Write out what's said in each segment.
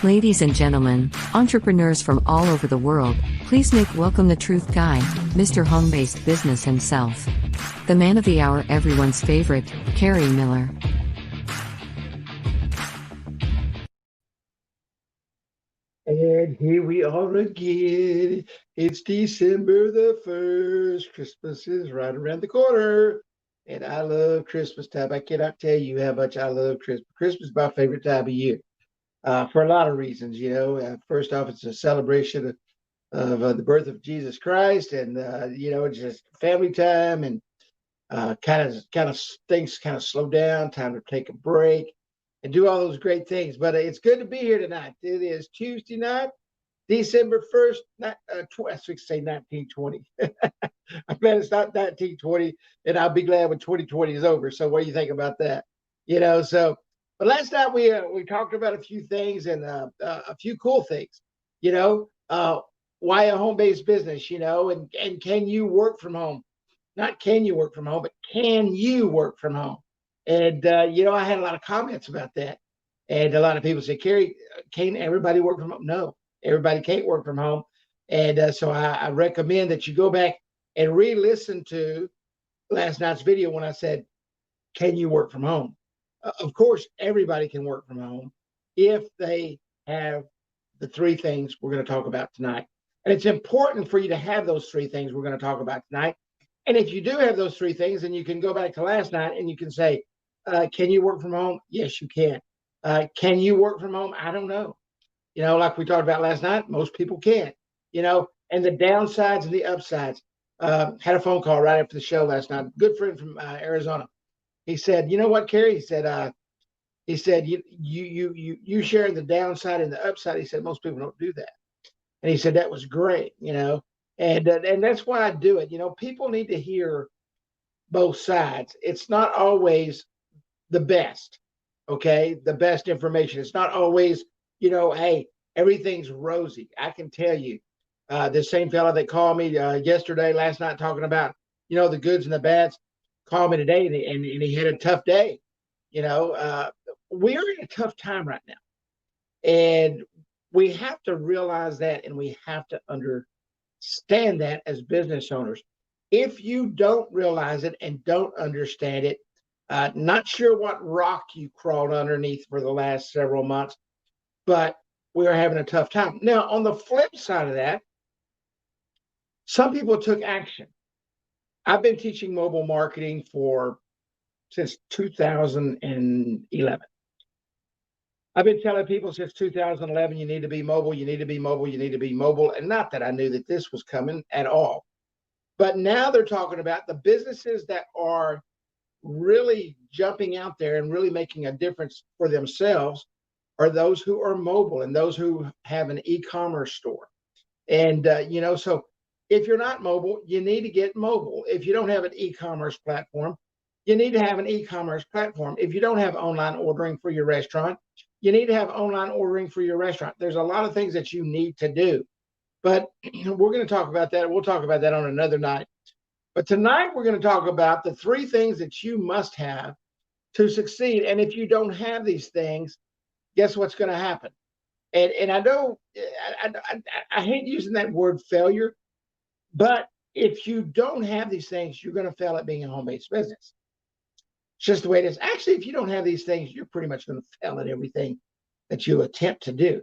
Ladies and gentlemen, entrepreneurs from all over the world, please make welcome the truth guy, Mr. Home-Based Business himself. The man of the hour, everyone's favorite, Kerry Miller. And here we are again. It's December the 1st. Christmas is right around the corner. And I love Christmas time. I cannot tell you how much I love Christmas. Christmas is my favorite time of year for a lot of reasons. First off, it's a celebration of the birth of Jesus Christ. And, it's just family time and kind of things kind of slow down, time to take a break and do all those great things. But it's good to be here tonight. It is Tuesday night, December 1st, I should say 1920. I'm glad it's not 1920, and I'll be glad when 2020 is over. So what do you think about that? But last night we talked about a few things and a few cool things, why a home-based business, and can you work from home? Not can you work from home, but can you work from home? And, I had a lot of comments about that. And a lot of people say, Kerry, can't everybody work from home? No, everybody can't work from home. And so I recommend that you go back and re-listen to last night's video when I said, can you work from home? Of course, everybody can work from home if they have the three things we're going to talk about tonight. And it's important for you to have those three things we're going to talk about tonight. And if you do have those three things, then you can go back to last night and you can say, can you work from home? Yes, you can. Can you work from home? I don't know. Like we talked about last night, most people can't, and the downsides and the upsides. Had a phone call right after the show last night. Good friend from Arizona. He said, you know what, Kerry? He said, you sharing the downside and the upside. He said, most people don't do that. And he said, that was great, and that's why I do it. People need to hear both sides. It's not always the best, okay? The best information. It's not always, hey, everything's rosy. I can tell you, the same fella that called me last night, talking about, the goods and the bads, called me today and he had a tough day. We're in a tough time right now. And we have to realize that, and we have to understand that as business owners. If you don't realize it and don't understand it, not sure what rock you crawled underneath for the last several months, but we're having a tough time. Now, on the flip side of that, some people took action. I've been teaching mobile marketing since 2011. I've been telling people since 2011, you need to be mobile, you need to be mobile, you need to be mobile. And not that I knew that this was coming at all. But now they're talking about the businesses that are really jumping out there and really making a difference for themselves are those who are mobile and those who have an e-commerce store. And, so if you're not mobile, you need to get mobile. If you don't have an e-commerce platform, you need to have an e-commerce platform. If you don't have online ordering for your restaurant, you need to have online ordering for your restaurant. There's a lot of things that you need to do. But we're going to talk about that. We'll talk about that on another night. But tonight we're going to talk about the three things that you must have to succeed. And if you don't have these things, guess what's going to happen? And I know I hate using that word failure, but if you don't have these things, you're going to fail at being a home-based business. It's just the way it is. Actually, if you don't have these things, you're pretty much going to fail at everything that you attempt to do,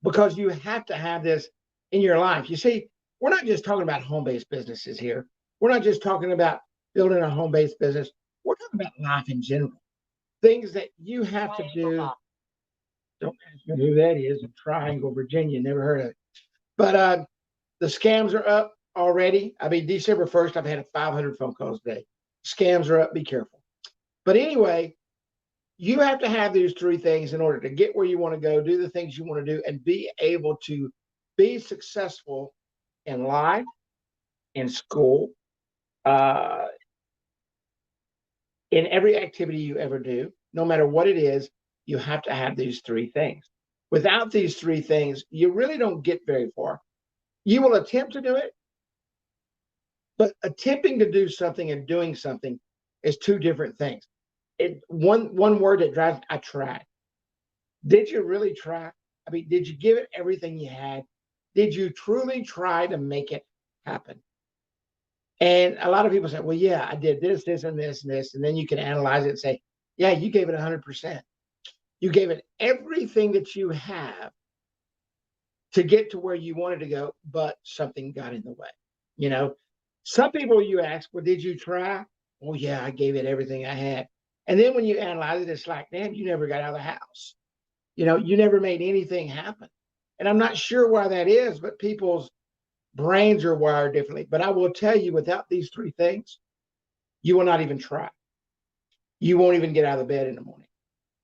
because you have to have this in your life. You see, we're not just talking about home-based businesses here. We're not just talking about building a home-based business. We're talking about life in general. Things that you have to do. Don't ask me who that is in Triangle, Virginia. Never heard of it. But the scams are up already. I mean, December 1st, I've had 500 phone calls today. Scams are up. Be careful. But anyway, you have to have these three things in order to get where you want to go, do the things you want to do, and be able to be successful in life, in school, in every activity you ever do. No matter what it is, you have to have these three things. Without these three things, you really don't get very far. You will attempt to do it, but attempting to do something and doing something is two different things. One word that drives, I tried. Did you really try? I mean, did you give it everything you had? Did you truly try to make it happen? And a lot of people say, well, yeah, I did this, this, and this, and this. And then you can analyze it and say, yeah, you gave it 100%. You gave it everything that you have to get to where you wanted to go, but something got in the way. You know, some people you ask, well, did you try? Oh, yeah, I gave it everything I had. And then when you analyze it, it's like, damn, you never got out of the house. You know, you never made anything happen. And I'm not sure why that is, but people's brains are wired differently. But I will tell you, without these three things, you will not even try. You won't even get out of bed in the morning.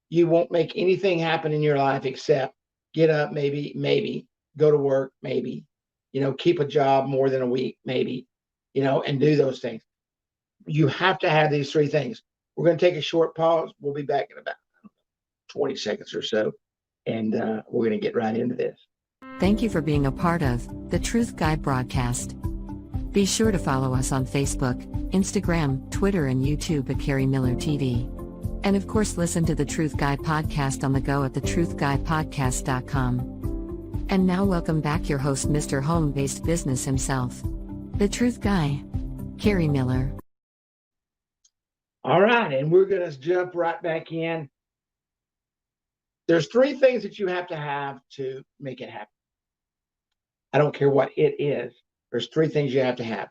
You won't make anything happen in your life except get up, maybe go to work, maybe, keep a job more than a week, maybe, and do those things. You have to have these three things. We're going to take a short pause. We'll be back in about 20 seconds or so, and we're going to get right into this. Thank you for being a part of the Truth Guide broadcast. Be sure to follow us on Facebook, Instagram, Twitter, and YouTube at KerryMillerTV. And of course, listen to the Truth Guide podcast on the go at thetruthguidepodcast.com. And now, welcome back your host, Mr. Home-Based Business himself, the Truth Guy, Kerry Miller. All right, and we're going to jump right back in. There's three things that you have to make it happen. I don't care what it is. There's three things you have to have.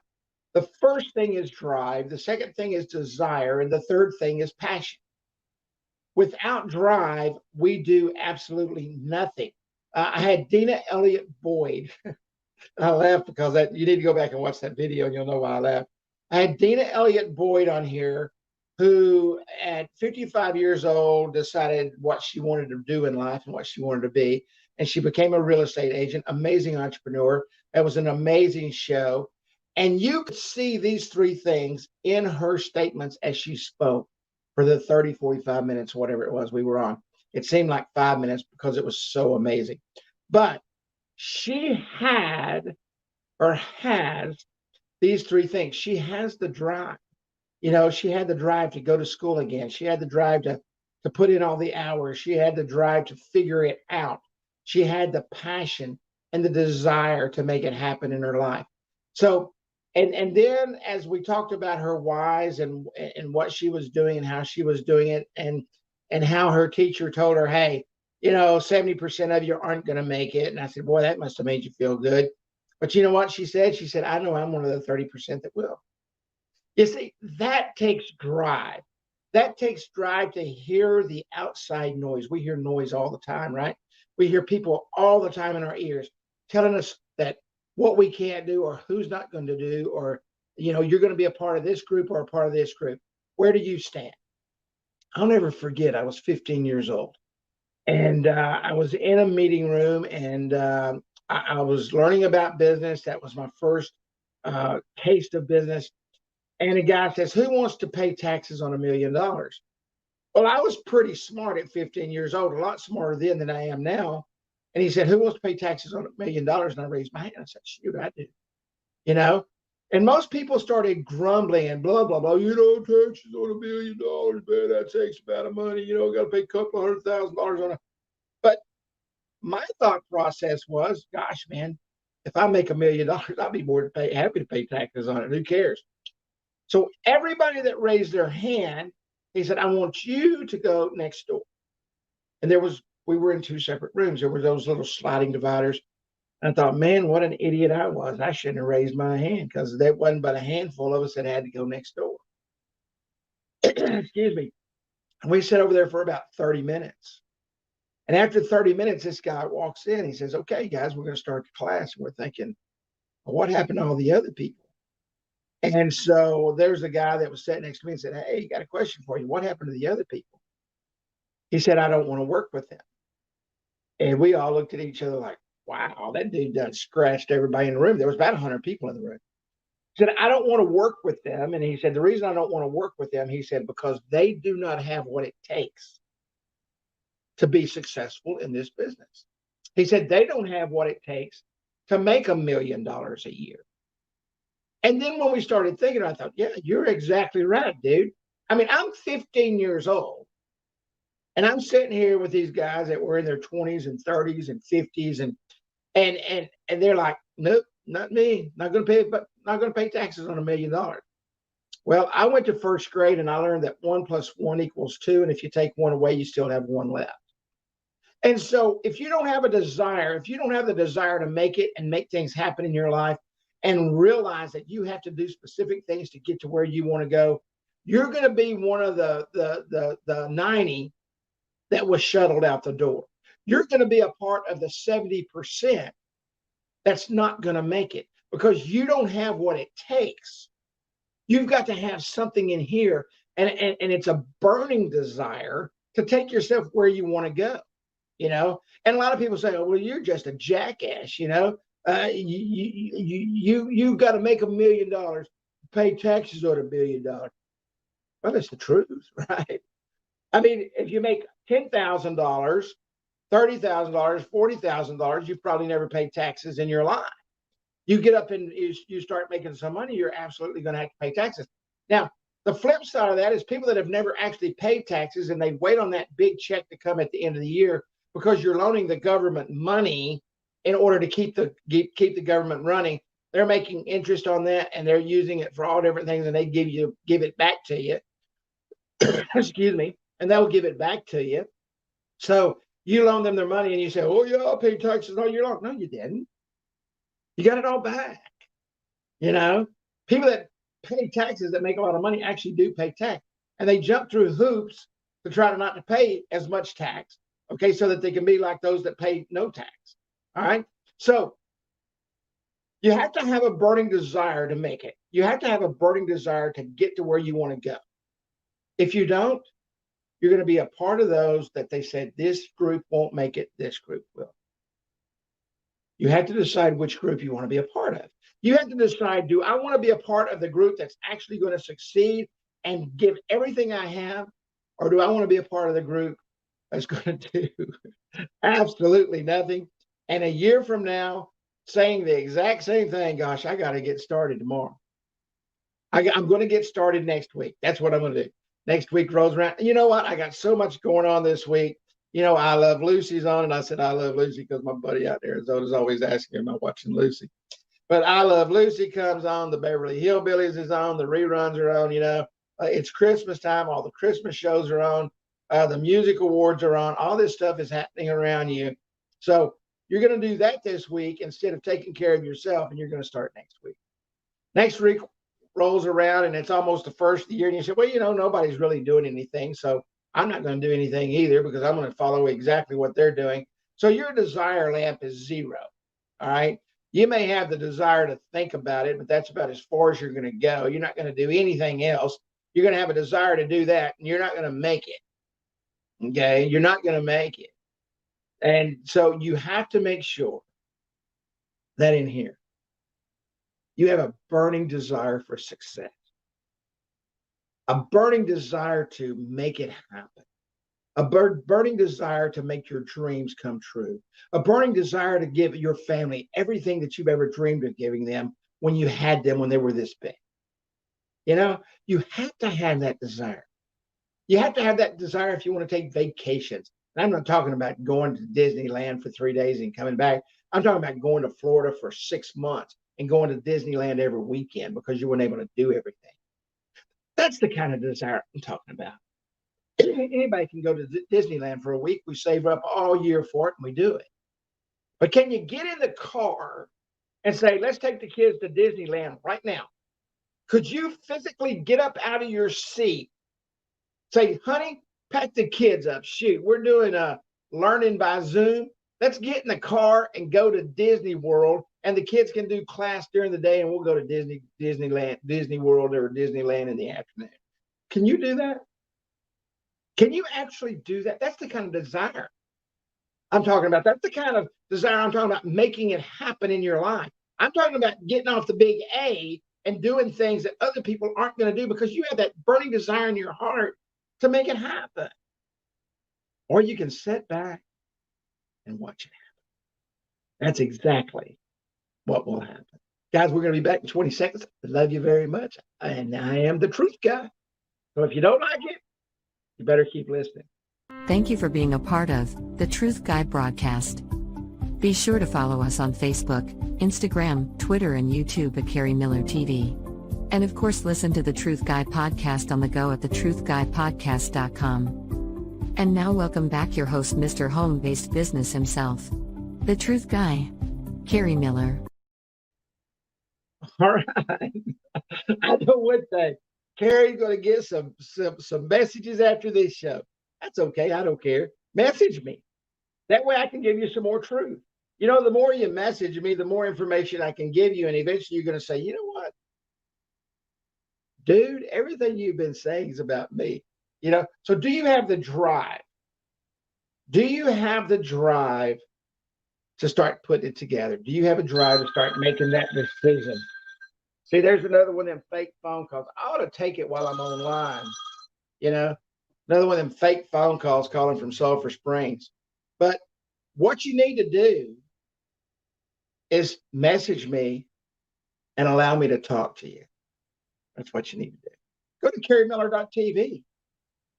The first thing is drive. The second thing is desire. And the third thing is passion. Without drive, we do absolutely nothing. I had Dina Elliott Boyd. I laughed because you need to go back and watch that video and you'll know why I laughed. I had Dina Elliott Boyd on here, who at 55 years old decided what she wanted to do in life and what she wanted to be. And she became a real estate agent, amazing entrepreneur. That was an amazing show. And you could see these three things in her statements as she spoke for the 30, 45 minutes, whatever it was we were on. It seemed like 5 minutes because it was so amazing. But she had or has these three things. She has the drive. She had the drive to go to school again. She had the drive to put in all the hours. She had the drive to figure it out. She had the passion and the desire to make it happen in her life. So, and then as we talked about her whys and what she was doing and how she was doing it, and how her teacher told her, hey, 70% of you aren't going to make it. And I said, boy, that must have made you feel good. But you know what she said? She said, I know I'm one of the 30% that will. You see, that takes drive. That takes drive to hear the outside noise. We hear noise all the time, right? We hear people all the time in our ears telling us that what we can't do or who's not going to do, or, you're going to be a part of this group or a part of this group. Where do you stand? I'll never forget, I was 15 years old. And I was in a meeting room, and I was learning about business. That was my first taste of business. And a guy says, who wants to pay taxes on $1 million? Well, I was pretty smart at 15 years old, a lot smarter then than I am now. And he said, who wants to pay taxes on $1 million? And I raised my hand. I said, shoot, I do. And most people started grumbling and blah, blah, blah. Taxes on $1 million, man, that takes a lot of money. Got to pay a couple $100,000 on it. But my thought process was, gosh, man, if I make $1 million, I'll be happy to pay taxes on it. Who cares? So everybody that raised their hand, he said, I want you to go next door. And we were in two separate rooms. There were those little sliding dividers. And I thought, man, what an idiot I was. I shouldn't have raised my hand, because there wasn't but a handful of us that had to go next door. Excuse me. And we sat over there for about 30 minutes. And after 30 minutes, this guy walks in. He says, okay, guys, we're going to start the class. And we're thinking, well, what happened to all the other people? And so there's a guy that was sitting next to me and said, hey, got a question for you. What happened to the other people? He said, I don't want to work with them. And we all looked at each other like, wow, that dude done scratched everybody in the room. There was about 100 people in the room. He said, I don't want to work with them. And he said, the reason I don't want to work with them, he said, because they do not have what it takes to be successful in this business. He said, they don't have what it takes to make $1 million a year. And then when we started thinking, I thought, yeah, you're exactly right, dude. I mean, I'm 15 years old, And I'm sitting here with these guys that were in their 20s and 30s and 50s, and they're like, nope, not me. Not going to pay, but not going to pay taxes on $1 million. Well, I went to first grade and I learned that 1 + 1 = 2. And if you take one away, you still have one left. And so if you don't have a desire, if you don't have the desire to make it and make things happen in your life and realize that you have to do specific things to get to where you want to go, you're going to be one of the 90 that was shuttled out the door. You're going to be a part of the 70% that's not going to make it because you don't have what it takes. You've got to have something in here, and it's a burning desire to take yourself where you want to go, you know. And a lot of people say, "Oh, well, you're just a jackass," you know. You got to make $1 million, pay taxes on $1 million. Well, that's the truth, right? I mean, if you make $10,000, $30,000, $40,000, you've probably never paid taxes in your life. You get up and you start making some money, you're absolutely going to have to pay taxes. Now, the flip side of that is people that have never actually paid taxes and they wait on that big check to come at the end of the year because you're loaning the government money in order to keep the government running. They're making interest on that and they're using it for all different things, and they give it back to you. Excuse me, and they'll give it back to you. So you loan them their money and you say, "Oh yeah, I'll pay taxes all year long." No, you didn't. You got it all back. You know, people that pay taxes that make a lot of money actually do pay tax, and they jump through hoops to try to not to pay as much tax. Okay, so that they can be like those that pay no tax. All right. So you have to have a burning desire to make it. You have to have a burning desire to get to where you want to go. If you don't, you're going to be a part of those that they said this group won't make it, this group will. You have to decide which group you want to be a part of. You have to decide, do I want to be a part of the group that's actually going to succeed and give everything I have, or do I want to be a part of the group that's going to do absolutely nothing? And a year from now, saying the exact same thing, gosh, I got to get started tomorrow. I'm going to get started next week. That's what I'm going to do. Next week rolls around. You know what? I got so much going on this week. You know, I Love Lucy's on, and I said I Love Lucy because my buddy out there is always asking, am I watching Lucy? But I Love Lucy comes on, the Beverly Hillbillies is on, the reruns are on, you know. It's Christmas time, all the Christmas shows are on, the music awards are on, all this stuff is happening around you. So you're going to do that this week instead of taking care of yourself, and you're going to start next week. Next week rolls around, and it's almost the first of the year, and you say, well, you know, nobody's really doing anything, so I'm not going to do anything either because I'm going to follow exactly what they're doing. So your desire lamp is 0. All right. You may have the desire to think about it, but that's about as far as you're going to go. You're not going to do anything else. You're going to have a desire to do that, and you're not going to make it. Okay. You're not going to make it. And so you have to make sure that in here, you have a burning desire for success, a burning desire to make it happen, a burning desire to make your dreams come true, a burning desire to give your family everything that you've ever dreamed of giving them when you had them when they were this big. You know, you have to have that desire. You have to have that desire if you want to take vacations. And I'm not talking about going to Disneyland for 3 days and coming back. I'm talking about going to Florida for 6 months and going to Disneyland every weekend because you weren't able to do everything. That's the kind of desire I'm talking about. Anybody can go to Disneyland for a week. We save up all year for it and we do it. But can you get in the car and say, let's take the kids to Disneyland right now? Could you physically get up out of your seat, say, honey, pack the kids up. Shoot, we're doing a learning by Zoom. Let's get in the car and go to Disney World, and the kids can do class during the day, and we'll go to Disneyland, Disney World, or Disneyland in the afternoon. Can you do that? Can you actually do that? That's the kind of desire I'm talking about. That's the kind of desire I'm talking about, making it happen in your life. I'm talking about getting off the big A and doing things that other people aren't going to do because you have that burning desire in your heart to make it happen. Or you can sit back and watch it happen. That's exactly what will happen. Guys, we're going to be back in 20 seconds. I love you very much. And I am the truth guy. So if you don't like it, you better keep listening. Thank you for being a part of the Truth Guide broadcast. Be sure to follow us on Facebook, Instagram, Twitter, and YouTube at KerryMillerTV. And of course, listen to the Truth Guide podcast on the go at thetruthguidepodcast.com. And now, welcome back your host, Mr. Home-Based Business himself, the Truth Guy, Kerry Miller. All right. I know one thing. Kerry's going to get some messages after this show. That's okay. I don't care. Message me. That way I can give you some more truth. You know, the more you message me, the more information I can give you. And eventually you're going to say, you know what? Dude, everything you've been saying is about me. You know, so do you have the drive? Do you have the drive to start putting it together? Do you have a drive to start making that decision? See, there's another one of them fake phone calls. I ought to take it while I'm online. You know, another one of them fake phone calls calling from Sulphur Springs. But what you need to do is message me and allow me to talk to you. That's what you need to do. Go to KerryMillerTV.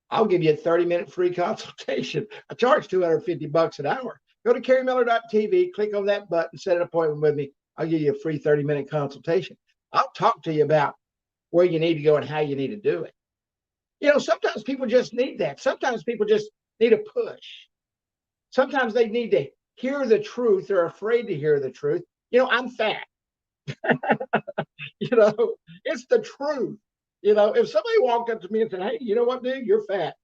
I'll give you a 30-minute free consultation. I charge $250 an hour. Go to KerryMillerTV, click on that button, set an appointment with me. I'll give you a free 30-minute consultation. I'll talk to you about where you need to go and how you need to do it. You know, sometimes people just need that. Sometimes people just need a push. Sometimes they need to hear the truth. They're afraid to hear the truth. You know, I'm fat. You know, it's the truth. You know, if somebody walked up to me and said, hey, you know what, dude, you're fat.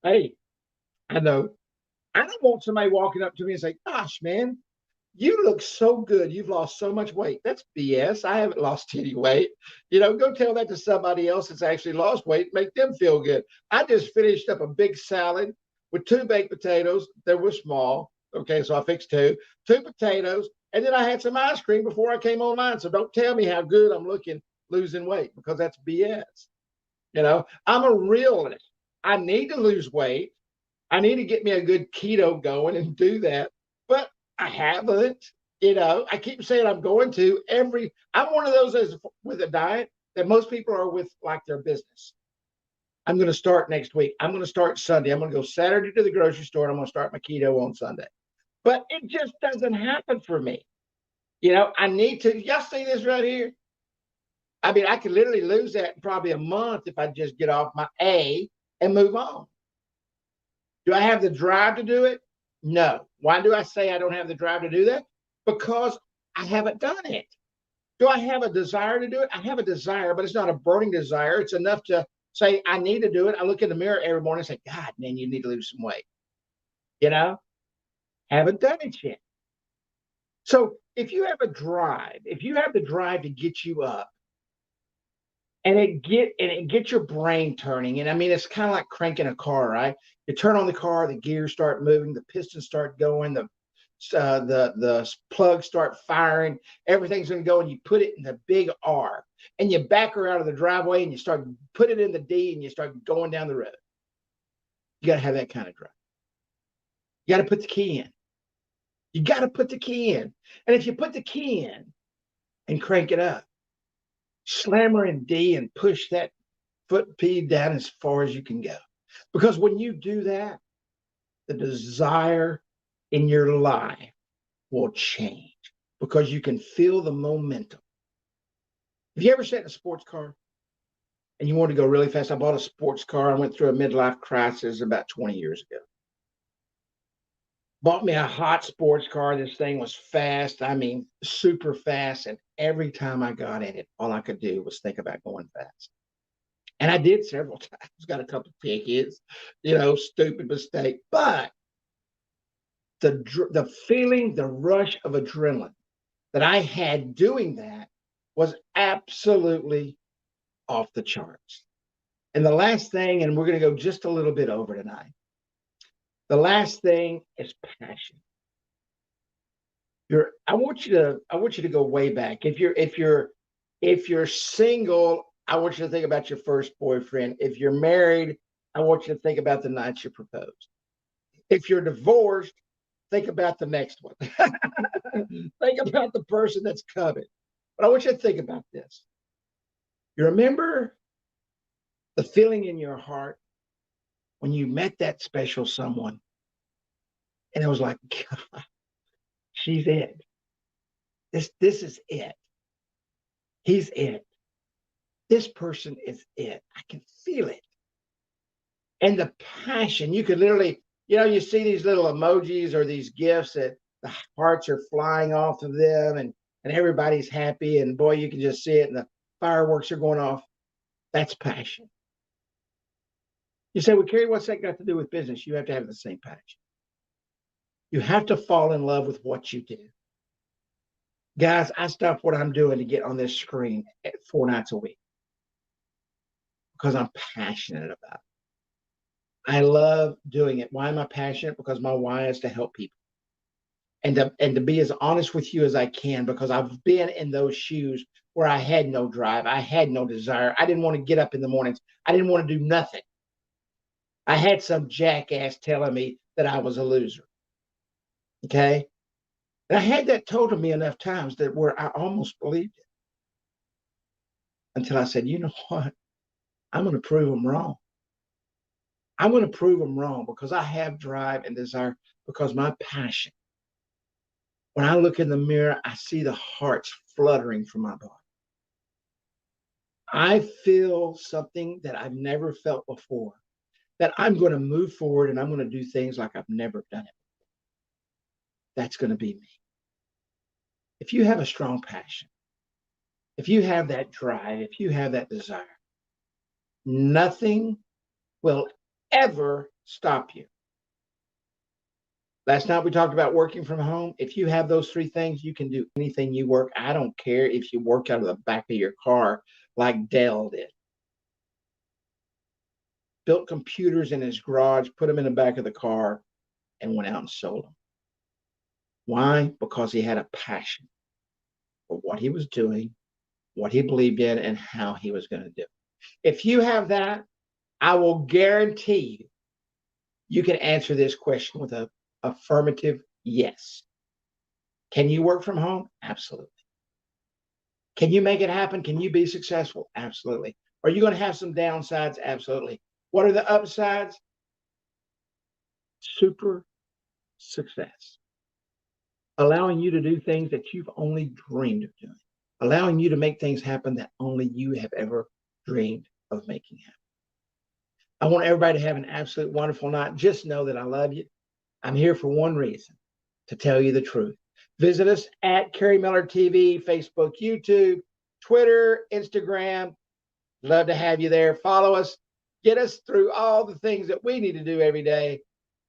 Hey, I know. I don't want somebody walking up to me and say, gosh, man, you look so good. You've lost so much weight. That's BS. I haven't lost any weight. You know, go tell that to somebody else that's actually lost weight. Make them feel good. I just finished up a big salad with 2 baked potatoes that were small. Okay, so I fixed 2 potatoes, and then I had some ice cream before I came online. So don't tell me how good I'm looking losing weight, because that's BS. You know, I'm a realist. I need to lose weight. I need to get me a good keto going and do that. But I haven't. You know, I keep saying I'm going to I'm one of those as with a diet that most people are with, like their business. I'm going to start next week. I'm going to start Sunday. I'm going to go Saturday to the grocery store, and I'm going to start my keto on Sunday. But it just doesn't happen for me. You know, I need to. Y'all see this right here? I mean, I could literally lose that in probably a month if I just get off my A and move on. Do I have the drive to do it? No. Why do I say I don't have the drive to do that? Because I haven't done it. Do I have a desire to do it? I have a desire, but it's not a burning desire. It's enough to say I need to do it. I look in the mirror every morning and say, God, man, you need to lose some weight. You know, haven't done it yet. So if you have a drive, if you have the drive to get you up, and it gets your brain turning. And I mean, it's kind of like cranking a car, right? You turn on the car, the gears start moving, the pistons start going, the plugs start firing, everything's going to go, and you put it in the big R, and you back her out of the driveway, and you start put it in the D, and you start going down the road. You got to have that kind of drive. You got to put the key in. You got to put the key in. And if you put the key in and crank it up, slam her in D and push that foot P down as far as you can go. Because when you do that, the desire in your life will change, because you can feel the momentum. Have you ever sat in a sports car and you wanted to go really fast? I bought a sports car. I went through a midlife crisis about 20 years ago. Bought me a hot sports car. This thing was fast. I mean, super fast. And every time I got in it, all I could do was think about going fast. And I did several times. Got a couple of tickets, you know, stupid mistake. But the feeling, the rush of adrenaline that I had doing that was absolutely off the charts. And the last thing, and we're going to go just a little bit over tonight. The last thing is passion. I want you to go way back. If you're single, I want you to think about your first boyfriend. If you're married, I want you to think about the night you proposed. If you're divorced, think about the next one. Think about the person that's coming. But I want you to think about this. You remember the feeling in your heart when you met that special someone, and it was like, God, she's it. This is it. He's it. This person is it. I can feel it. And the passion, you could literally, you see these little emojis or these gifts that the hearts are flying off of them, and everybody's happy, and boy, you can just see it, and the fireworks are going off. That's passion. You say, well, Kerry, what's that got to do with business? You have to have the same passion. You have to fall in love with what you do. Guys, I stop what I'm doing to get on this screen 4 nights a week because I'm passionate about it. I love doing it. Why am I passionate? Because my why is to help people. And to be as honest with you as I can, because I've been in those shoes where I had no drive. I had no desire. I didn't want to get up in the mornings. I didn't want to do nothing. I had some jackass telling me that I was a loser. Okay? And I had that told to me enough times that where I almost believed it. Until I said, you know what? I'm going to prove them wrong. I'm going to prove them wrong because I have drive and desire, because my passion. When I look in the mirror, I see the hearts fluttering from my body. I feel something that I've never felt before, that I'm going to move forward and I'm going to do things like I've never done it. That's going to be me. If you have a strong passion, if you have that drive, if you have that desire, nothing will ever stop you. Last night we talked about working from home. If you have those 3 things, you can do anything you work. I don't care if you work out of the back of your car like Dell did. Built computers in his garage, put them in the back of the car, and went out and sold them. Why? Because he had a passion for what he was doing, what he believed in, and how he was going to do it. If you have that, I will guarantee you can answer this question with an affirmative yes. Can you work from home? Absolutely. Can you make it happen? Can you be successful? Absolutely. Are you going to have some downsides? Absolutely. What are the upsides? Super success. Allowing you to do things that you've only dreamed of doing. Allowing you to make things happen that only you have ever dreamed of making happen. I want everybody to have an absolute wonderful night. Just know that I love you. I'm here for one reason, to tell you the truth. Visit us at KerryMillerTV, Facebook, YouTube, Twitter, Instagram. Love to have you there. Follow us. Get us through all the things that we need to do every day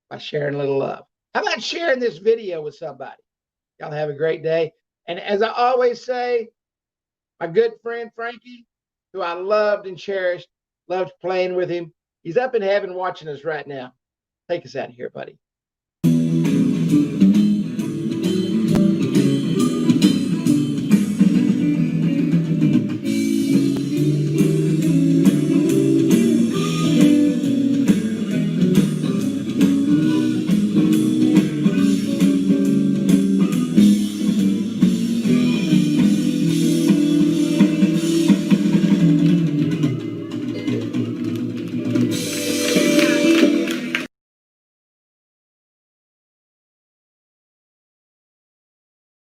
by sharing a little love. How about sharing this video with somebody? Y'all have a great day. And as I always say, my good friend Frankie, who I loved and cherished, loved playing with him. He's up in heaven watching us right now. Take us out of here, buddy.